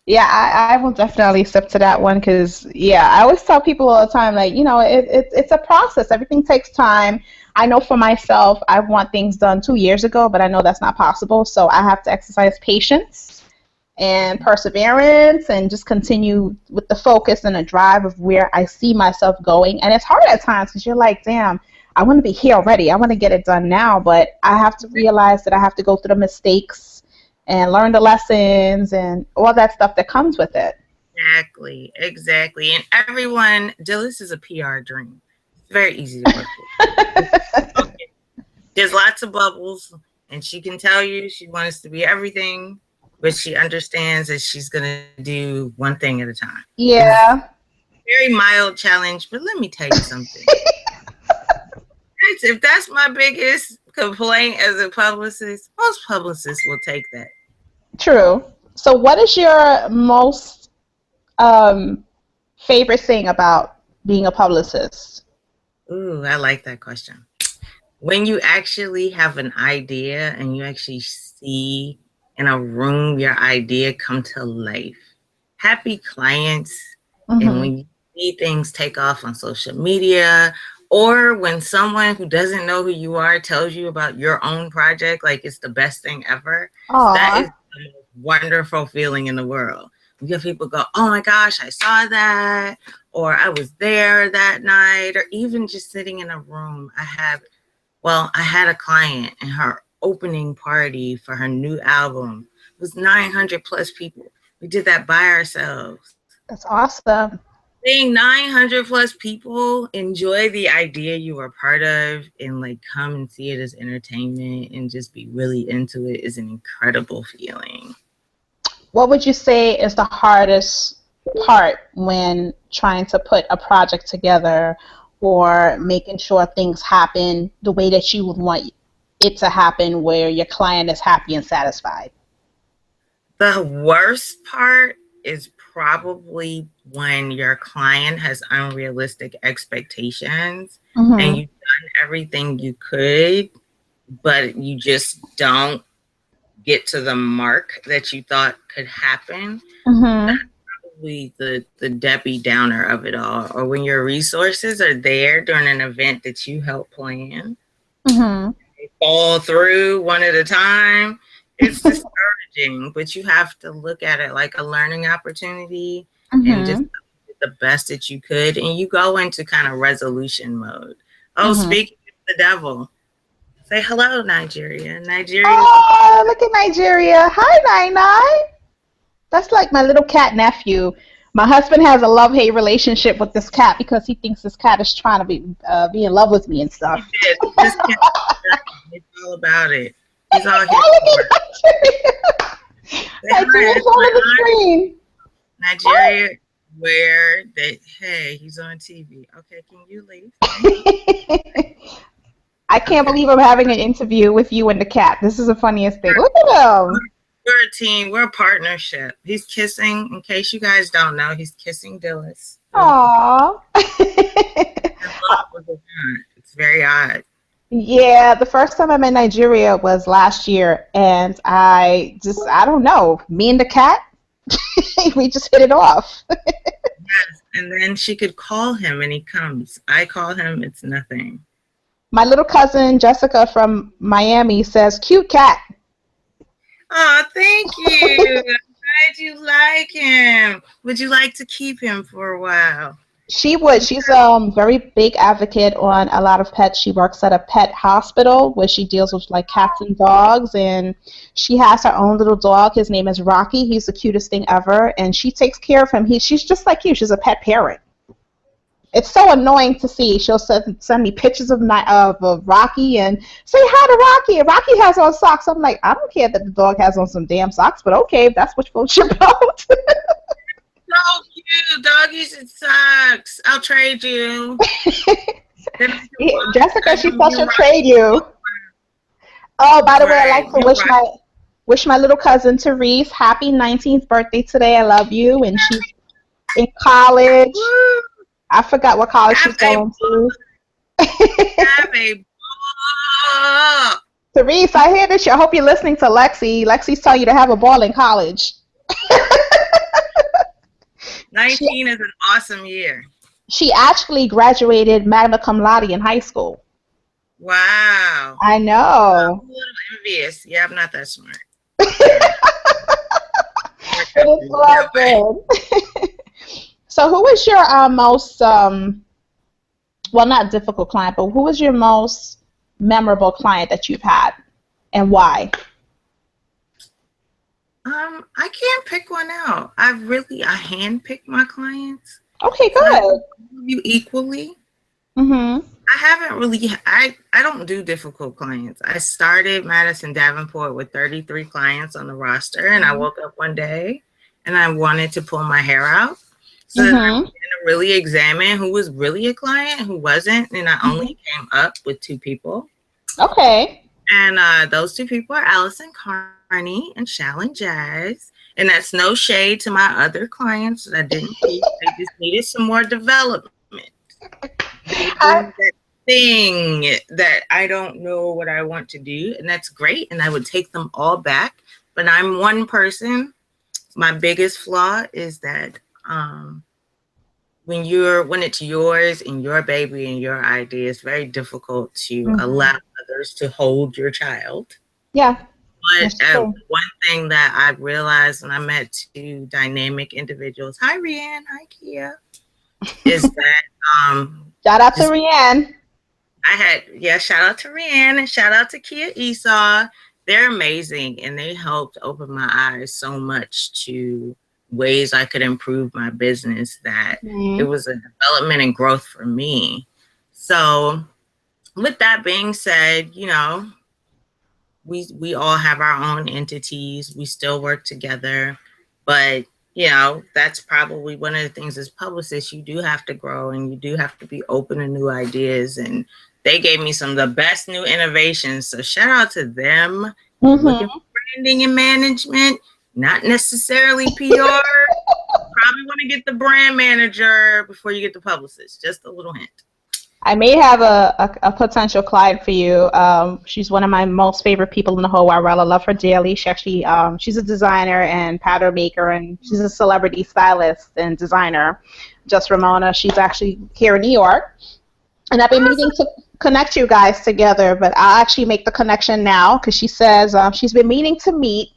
Yeah, I will definitely sip to that one, because, I always tell people all the time, like, it's a process. Everything takes time. I know for myself, I want things done 2 years ago, but I know that's not possible. So I have to exercise patience and perseverance and just continue with the focus and the drive of where I see myself going. And it's hard at times, because you're like, damn, I want to be here already. I want to get it done now, but I have to realize that I have to go through the mistakes and learn the lessons and all that stuff that comes with it. Exactly. And everyone, Dillis is a PR dream. It's very easy to work with. Okay. There's lots of bubbles, and she can tell you she wants to be everything, but she understands that she's going to do one thing at a time. Yeah. Very mild challenge, but let me tell you something. If that's my biggest complaint as a publicist, most publicists will take that. True. So what is your most favorite thing about being a publicist? Ooh, I like that question. When you actually have an idea and you actually see in a room your idea come to life. Happy clients, and when you see things take off on social media, or when someone who doesn't know who you are tells you about your own project, like it's the best thing ever. That is the most wonderful feeling in the world. You get people go, oh my gosh, I saw that, or I was there that night, or even just sitting in a room. I had a client, and her opening party for her new album was 900 plus people. We did that by ourselves. That's awesome. Seeing 900 plus people enjoy the idea you were part of and like come and see it as entertainment and just be really into it is an incredible feeling. What would you say is the hardest part when trying to put a project together or making sure things happen the way that you would want it to happen, where your client is happy and satisfied? The worst part is probably when your client has unrealistic expectations and you've done everything you could, but you just don't get to the mark that you thought could happen. That's probably the Debbie Downer of it all. Or when your resources are there during an event that you help plan, they fall through one at a time. It's discouraging, but you have to look at it like a learning opportunity and just do the best that you could. And you go into kind of resolution mode. Oh, speaking of the devil, say hello, Nigeria. Nigeria. Oh, look at Nigeria. Hi, Nai. That's like my little cat nephew. My husband has a love-hate relationship with this cat because he thinks this cat is trying to be in love with me and stuff. He did. This cat, it's all about it. He's all here. Oh, Nigeria's on the screen. Nigeria, where they, hey, he's on TV. Okay, can you leave? I can't believe I'm having an interview with you and the cat. This is the funniest thing. Look at him. We're a team. We're a partnership. He's kissing. In case you guys don't know, he's kissing Dillis. Aww. It's very odd. Yeah, the first time I'm in Nigeria was last year, and I don't know, me and the cat, we just hit it off. Yes, and then she could call him and he comes. I call him, it's nothing. My little cousin Jessica from Miami says, cute cat. Oh, thank you. I'm glad you like him. Would you like to keep him for a while? She would. She's a very big advocate on a lot of pets. She works at a pet hospital where she deals with like cats and dogs, and she has her own little dog. His name is Rocky. He's the cutest thing ever, and she takes care of him. She's just like you. She's a pet parent. It's so annoying to see. She'll send me pictures of Rocky and say hi to Rocky. And Rocky has on socks. I'm like, I don't care that the dog has on some damn socks, but okay, if that's what you're about. So cute, doggies and socks. I'll trade you. Jessica, she said she'll trade you. Oh, by the way, I'd like to wish my little cousin Therese happy 19th birthday today. I love you, and she's in college. Woo. I forgot what college she's going to. Have a ball. Therese, I hear this. I hope you're listening to Lexi. Lexi's telling you to have a ball in college. 19 is an awesome year. She actually graduated magna cum laude in high school. Wow. I know. I'm a little envious. Yeah, I'm not that smart. It's lovely. So who is your most well, not difficult client, but who was your most memorable client that you've had and why? I can't pick one out. I handpick my clients. Okay, So I good. you equally. Mm-hmm. I haven't really, I don't do difficult clients. I started Madison Davenport with 33 clients on the roster, and I woke up one day and I wanted to pull my hair out. So then I Mm-hmm. began to really examine who was really a client, who wasn't, and I only came up with 2 people. Okay. And those 2 people are Allison Carney and Shallon Jazz. And that's no shade to my other clients that I didn't keep. They just needed some more development. They I, do that thing that I don't know what I want to do, and that's great. And I would take them all back. But I'm one person. My biggest flaw is that when it's yours and your baby and your idea, it's very difficult to allow others to hold your child. yeah, But that's true. one thing that I realized when I met 2 dynamic individuals, hi Rianne, hi Kia, is that Shout out to just Rianne. shout out to Rianne and shout out to Kia Esau. They're amazing, and they helped open my eyes so much to ways I could improve my business, that it was a development and growth for me. So with that being said, we all have our own entities. We still work together, but that's probably one of the things as publicists, you do have to grow and you do have to be open to new ideas. And they gave me some of the best new innovations. So shout out to them. Looking for branding and management, not necessarily PR. Probably want to get the brand manager before you get the publicist. Just a little hint. I may have a potential client for you. She's one of my most favorite people in the whole wide world. I love her dearly. She actually, she's a designer and pattern maker, and she's a celebrity stylist and designer. Just Ramona. She's actually here in New York, and I've been meaning to connect you guys together, but I'll actually make the connection now because she says she's been meaning to meet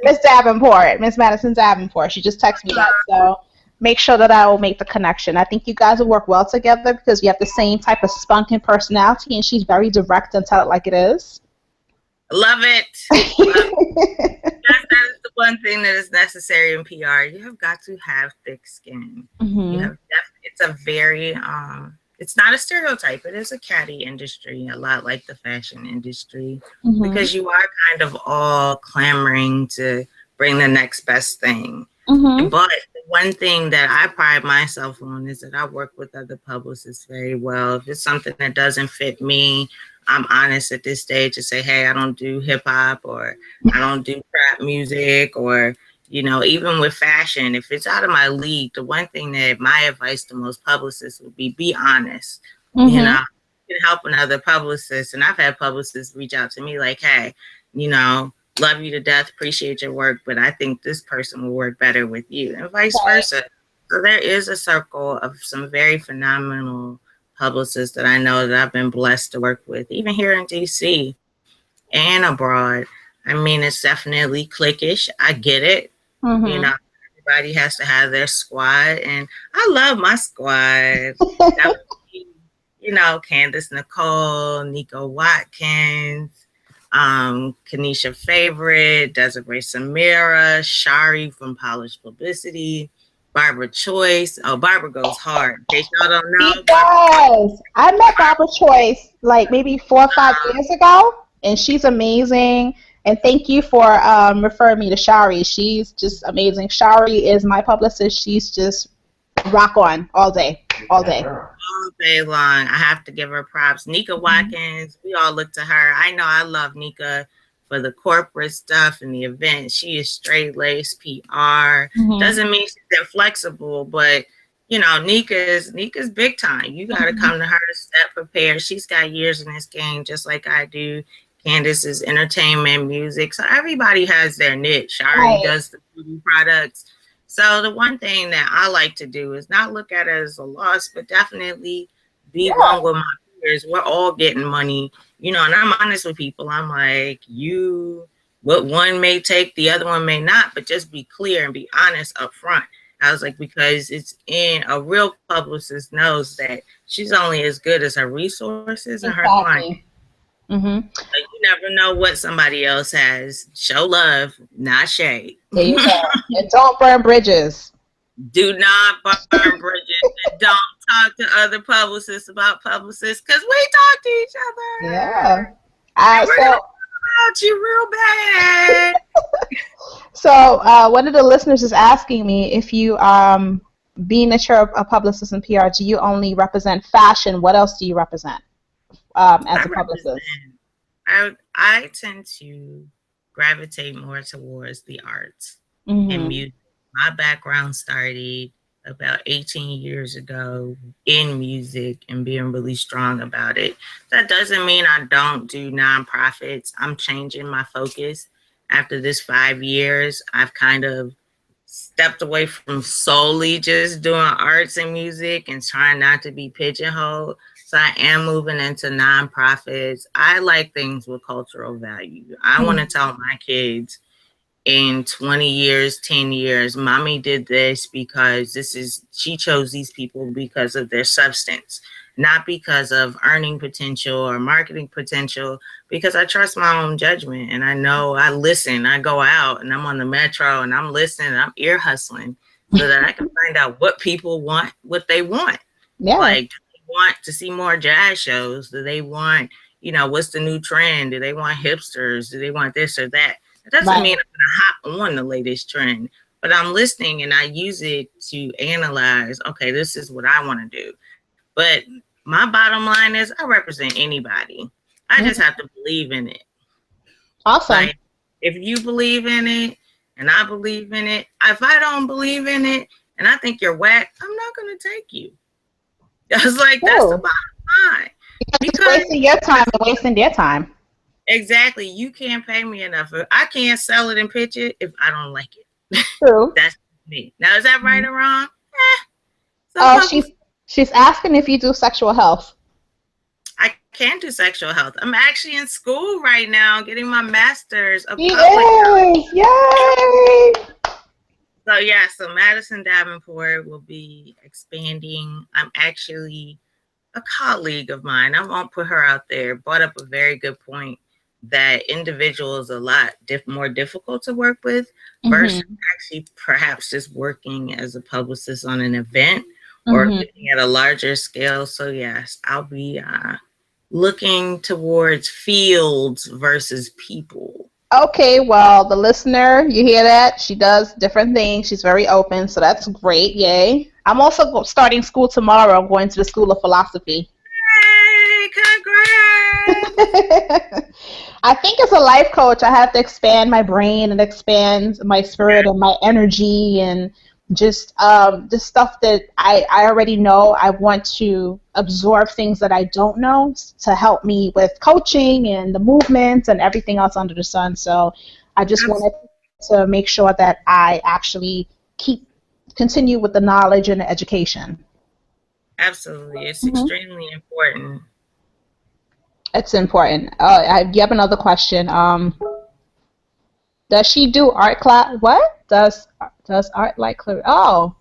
Miss Davenport, Miss Madison Davenport. She just texted me that, so make sure that I will make the connection. I think you guys will work well together because you have the same type of spunk and personality, and she's very direct and tell it like it is. Love it. That is the one thing that is necessary in PR. You have got to have thick skin. It's a very it's not a stereotype. It is a catty industry, a lot like the fashion industry, because you are kind of all clamoring to bring the next best thing. But the one thing that I pride myself on is that I work with other publicists very well. If it's something that doesn't fit me, I'm honest at this stage to say, hey, I don't do hip hop, or I don't do trap music, or, even with fashion, if it's out of my league, the one thing that my advice to most publicists would be honest. You can help another publicist. And I've had publicists reach out to me like, hey, love you to death, appreciate your work, but I think this person will work better with you, and vice versa. So there is a circle of some very phenomenal publicists that I know that I've been blessed to work with, even here in DC and abroad. I mean, it's definitely cliquish. I get it. Everybody has to have their squad, and I love my squad. That would be, Candace Nicole, Nico Watkins, Kanisha Favorite, Desiree Samira, Shari from Polished Publicity, Barbara Choice. Oh, Barbara goes hard. In case y'all don't know. She does. I met Barbara Choice like maybe 4 or 5 years ago, and she's amazing. And thank you for referring me to Shari. She's just amazing. Shari is my publicist. She's just rock on all day. All day long. I have to give her props. Nika Watkins, we all look to her. I know I love Nika for the corporate stuff and the events. She is straight laced PR. Doesn't mean she's inflexible, but Nika's big time. You got to come to her step prepared. She's got years in this game, just like I do. Candace is entertainment, music. So everybody has their niche. Shari does the beauty products. So the one thing that I like to do is not look at it as a loss, but definitely be one with my peers. We're all getting money, and I'm honest with people. I'm like, what one may take, the other one may not, but just be clear and be honest up front. I was like, because it's in a real publicist knows that she's only as good as her resources and her client. Exactly. Mm-hmm. Like, you never know what somebody else has. Show love, not shade. There you go. And don't burn bridges. Do not burn bridges, and don't talk to other publicists about publicists, because we talk to each other. Yeah. We're gonna talk about you real bad. So one of the listeners is asking me if you, being that you're a publicist in PR, do you only represent fashion? What else do you represent as a publicist? I tend to gravitate more towards the arts and music. My background started about 18 years ago in music and being really strong about it. That doesn't mean I don't do nonprofits. I'm changing my focus. After this 5 years, I've kind of stepped away from solely just doing arts and music and trying not to be pigeonholed. So I am moving into nonprofits. I like things with cultural value. I want to tell my kids in 20 years, 10 years, mommy did this because she chose these people because of their substance, not because of earning potential or marketing potential, because I trust my own judgment. And I know I listen, I go out and I'm on the metro and I'm listening, I'm ear hustling so that I can find out what people want, what they want. Yeah. Like, do they want to see more jazz shows? Do they want, what's the new trend? Do they want hipsters? Do they want this or that? It doesn't mean I'm going to hop on the latest trend, but I'm listening and I use it to analyze, okay, this is what I want to do. But my bottom line is I represent anybody. I just have to believe in it. Awesome. Like, if you believe in it and I believe in it, if I don't believe in it and I think you're whack, I'm not going to take you. I was like, that's the bottom line. Because it's wasting your time and wasting their time. Exactly. You can't pay me enough. I can't sell it and pitch it if I don't like it. True. That's me. Now, is that right or wrong? She's asking if you do sexual health. I can do sexual health. I'm actually in school right now getting my master's of public health. Yay! So Madison Davenport will be expanding. I'm actually a colleague of mine. I won't put her out there. Brought up a very good point that individuals are a lot more difficult to work with versus actually perhaps just working as a publicist on an event or looking at a larger scale. So yes, I'll be looking towards fields versus people. Okay, well, the listener, you hear that? She does different things. She's very open, so that's great. Yay. I'm also starting school tomorrow. I'm going to the School of Philosophy. Yay, congrats! I think as a life coach, I have to expand my brain and expand my spirit and my energy and just the stuff that I already know. I want to absorb things that I don't know to help me with coaching and the movement and everything else under the sun. So I just wanted to make sure that I actually continue with the knowledge and the education. Absolutely. It's extremely important. It's important. You have another question. Does she do art class? What? Does art like Clarice? Oh,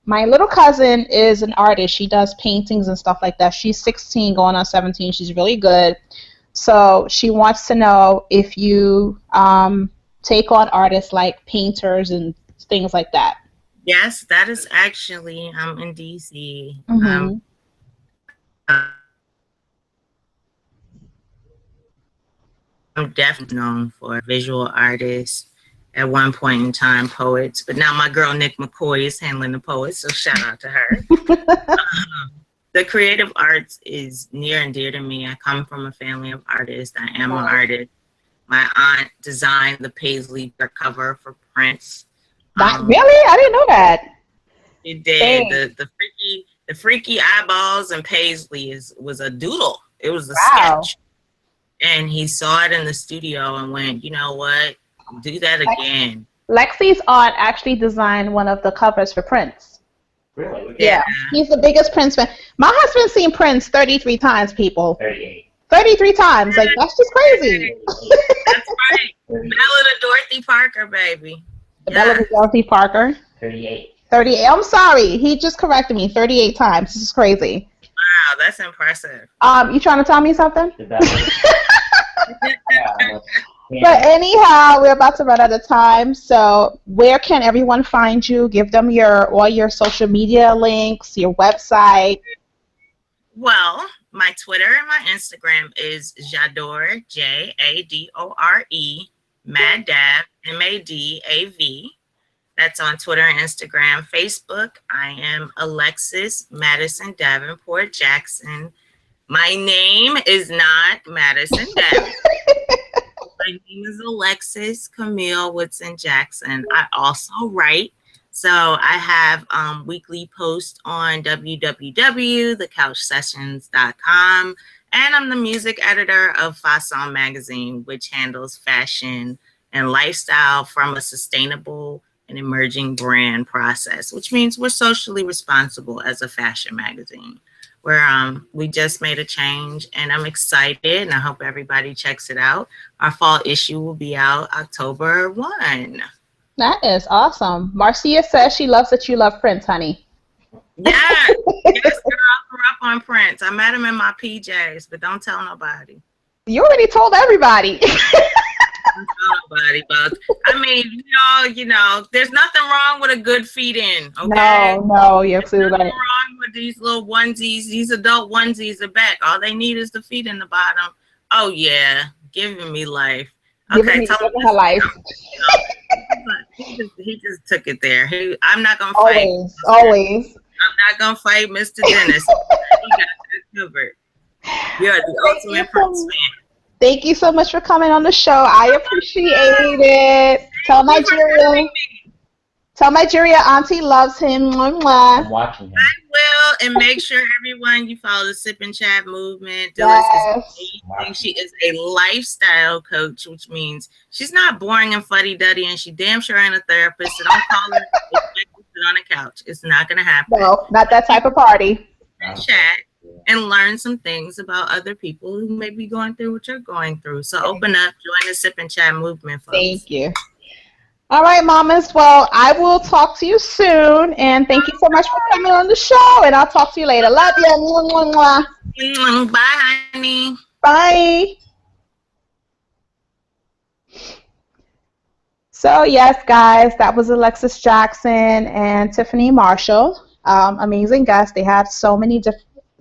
my little cousin is an artist. She does paintings and stuff like that. She's 16 going on 17. She's really good. So she wants to know if you take on artists like painters and things like that. Yes, that is actually, I'm in DC. I'm definitely known for visual artists, at one point in time poets, but now my girl Nick McCoy is handling the poets, so shout out to her. The creative arts is near and dear to me. I come from a family of artists. I am an artist. My aunt designed the Paisley cover for Prince. Really? I didn't know that. She did. The freaky eyeballs and Paisley was a doodle. It was a sketch. And he saw it in the studio and went, you know what? Do that again. Lexi's aunt actually designed one of the covers for Prince. Really? Yeah. He's the biggest Prince fan. My husband's seen Prince 33 times, people. 38. 33 times. Like, that's just crazy. That's right. Ballad of Dorothy Parker, baby. The Ballad of Dorothy Parker. 38. 38. I'm sorry. He just corrected me 38 times. This is crazy. Wow, that's impressive. You trying to tell me something? Yeah, But anyhow, we're about to run out of time. So where can everyone find you? Give them all your social media links, your website. Well, my Twitter and my Instagram is Jadore, Jadore, Madav, Madav. That's on Twitter and Instagram. Facebook, I am Alexis Madison Davenport Jackson. My name is not Madison Davenport. My name is Alexis Camille Woodson Jackson. I also write. So I have weekly posts on www.thecouchsessions.com. And I'm the music editor of Façon Magazine, which handles fashion and lifestyle from a sustainable and emerging brand process, which means we're socially responsible as a fashion magazine. We just made a change, and I'm excited, and I hope everybody checks it out. Our fall issue will be out October 1. That is awesome. Marcia says she loves that you love Prince, honey. Yes, yes, girl, I grew up on Prince. I met him in my PJs, but don't tell nobody. You already told everybody. Nobody, but I mean, you know, there's nothing wrong with a good feed-in. Okay? No, you're absolutely Nothing right. wrong with these little onesies. These adult onesies are back. All they need is the feet in the bottom. Oh yeah, giving me life. Okay, Giving her life. He just took it there. I'm not gonna fight. Always. I'm not gonna fight Mr. Dennis. He got that covered. You're the ultimate Prince fan. Thank you so much for coming on the show. I appreciate it. Tell Nigeria Auntie loves him. I'm watching him. I will, and make sure everyone you follow the Sip and Chat movement. Yes. She is a lifestyle coach, which means she's not boring and fuddy-duddy, and she damn sure ain't a therapist. So don't call her sit on a couch. It's not gonna happen. No, not that type of party. Chat and learn some things about other people who may be going through what you're going through. So open up, join the Sip and Chat movement, folks. Thank you. All right, mamas. Well, I will talk to you soon, and thank you so much for coming on the show, and I'll talk to you later. Love you. Mwah, mwah, mwah. Bye, honey. Bye. So, yes, guys, that was Alexis Jackson and Tiffany Marshall. Amazing guests. They had so many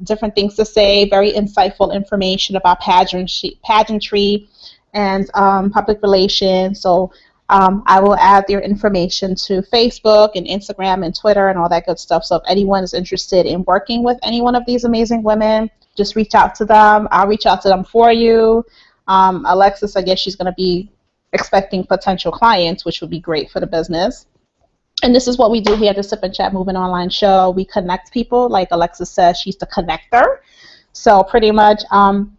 different things to say, very insightful information about pageantry and public relations. So I will add their information to Facebook and Instagram and Twitter and all that good stuff. So if anyone is interested in working with any one of these amazing women, just reach out to them. I'll reach out to them for you. Alexis, I guess she's going to be expecting potential clients, which would be great for the business. And this is what we do here at the Sip and Chat Movement Online Show. We connect people. Like Alexis says, she's the connector. So pretty much, I'll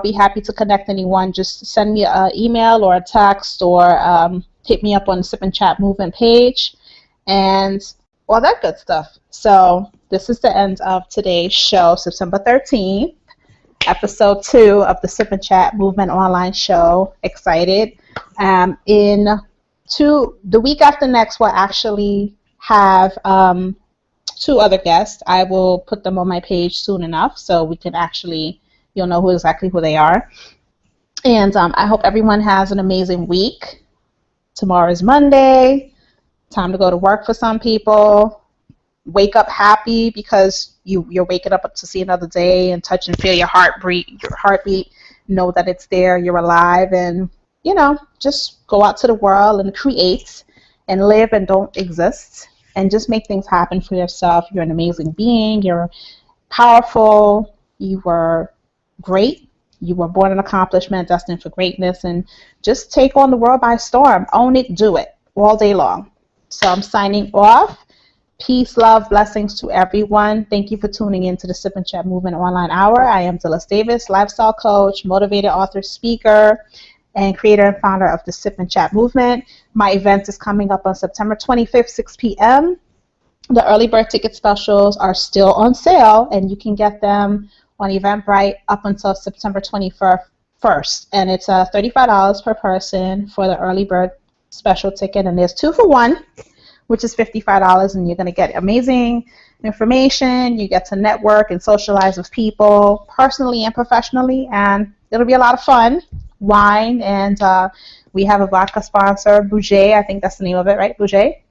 be happy to connect anyone. Just send me an email or a text or hit me up on the Sip and Chat Movement page and all that good stuff. So this is the end of today's show, September 13th, episode 2 of the Sip and Chat Movement Online Show. Excited. The week after next, we'll actually have 2 other guests. I will put them on my page soon enough so we can actually, you'll know exactly who they are. And I hope everyone has an amazing week. Tomorrow is Monday. Time to go to work for some people. Wake up happy because you're waking up to see another day and touch and feel your heartbeat. Know that it's there, you're alive, and just go out to the world and create and live and don't exist and just make things happen for yourself. You're an amazing being. You're powerful. You were great. You were born an accomplishment, destined for greatness, and just take on the world by storm. Own it, do it all day long. So I'm signing off. Peace, love, blessings to everyone. Thank you for tuning in to the Sip and Chat Movement Online Hour. I am Dillis Davis, lifestyle coach, motivator, author, speaker, and creator and founder of the Sip and Chat Movement. My event is coming up on September 25th, 6 p.m. The early bird ticket specials are still on sale, and you can get them on Eventbrite up until September 21st. And it's $35 per person for the early bird special ticket, and there's 2 for 1, which is $55, and you're going to get amazing information. You get to network and socialize with people personally and professionally, and it'll be a lot of fun. Wine, and we have a vodka sponsor, Bouget. I think that's the name of it, right? Bouget?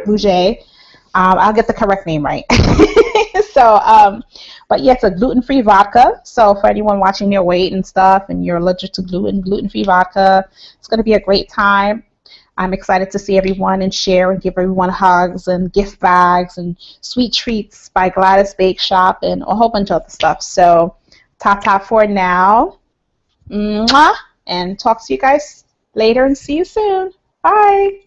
Bouget. I'll get the correct name right. So, but yeah, it's a gluten-free vodka. So for anyone watching their weight and stuff, and you're allergic to gluten-free vodka, it's going to be a great time. I'm excited to see everyone and share and give everyone hugs and gift bags and sweet treats by Gladys Bake Shop and a whole bunch of other stuff. So top for now. Mwah! And talk to you guys later and see you soon. Bye.